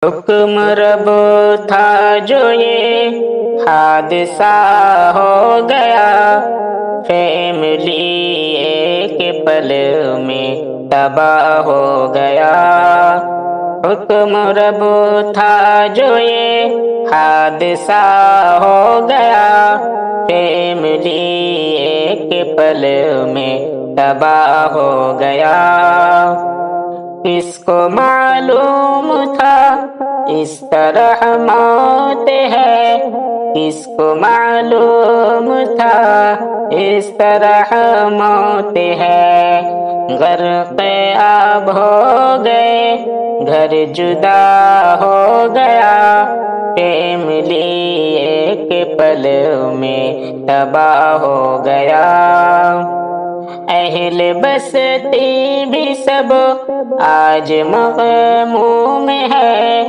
حکم رب تھا جو یہ حادثہ ہو گیا، فیملی ایک پل میں تباہ ہو گیا۔ حکم رب تھا جو یہ حادثہ ہو گیا، فیملی ایک پل میں تباہ ہو گیا۔ کس کو معلوم تھا اس طرح موت ہے، کس کو معلوم تھا اس طرح موت ہے۔ غرق آب ہو گئے، گھر جدا ہو گیا، فیملی ایک پل میں تباہ ہو گیا۔ اہل بستی بھی سب آج مغموم ہے،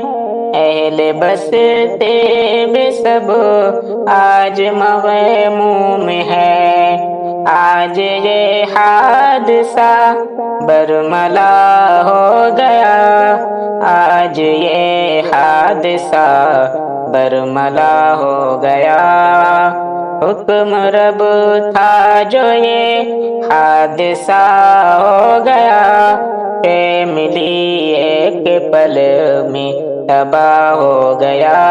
اہل بستی بھی سب آج مغموم ہے۔ آج یہ حادثہ برملا ہو گیا، آج یہ حادثہ برملا ہو گیا۔ حکم رب تھا جو یہ حادثہ ہو گیا، فیملی ایک پل میں تباہ ہو گیا۔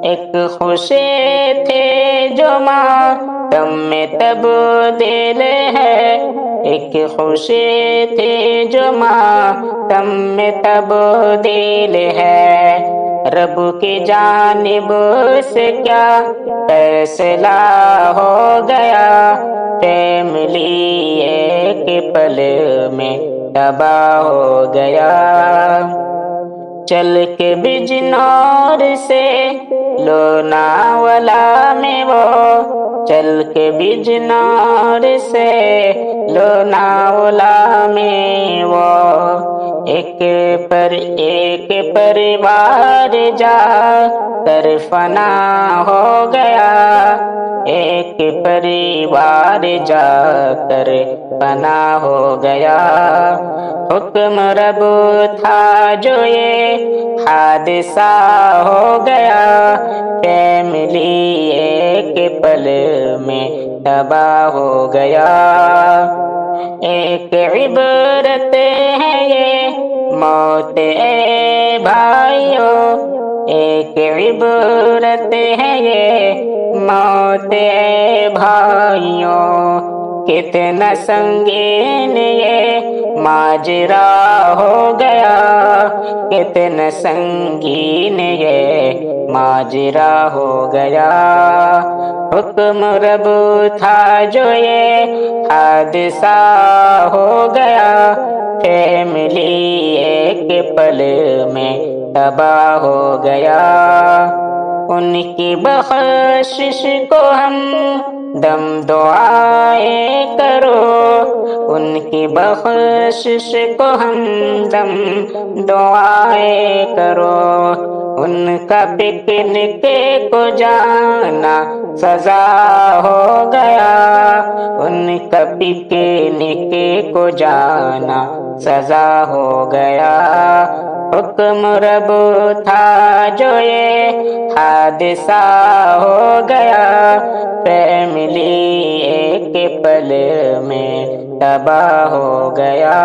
ایک خوشی تھے جو ماتم میں تبدیل ہے، ایک خوشی تھی جو ماتم میں تبدیل ہے۔ رب کی جانب سے کیا فیصلہ ہو گیا، فیملی ایک پل میں تباہ ہو گیا۔ چل کے بجنور سے لوناولا میں وہ، چل کے بجنور سے لوناولا میں وہ، ایک پریوار جا کر فنا ہو گیا، ایک پریوار جا کر فنا ہو گیا۔ حکم رب تھا جو یہ حادثہ ہو گیا، فیملی ایک پل میں تباہ ہو گیا۔ ایک عبرت ہے یہ موت اے بھائیو، ایک عبرت ہے یہ موت اے بھائیو، کتنا سنگین یہ ماجرا ہو گیا، کتنا سنگین یہ ماجرا ہو گیا۔ حکم رب تھا جو یہ حادثہ ہو گیا، فیملی ایک پل میں تباہ ہو گیا۔ ان کی بخشش کو ہم دم دعائیں کرو، ان کی بخشش کو ہم دم دعائیں کرو۔ ان کا پکنک کو جانا سزا ہو گیا، ان کا پکنک کو جانا سزا ہو گیا۔ حکم رب تھا جو یہ حادثہ ہو گیا، فیملی ایک پل میں تباہ ہو گیا۔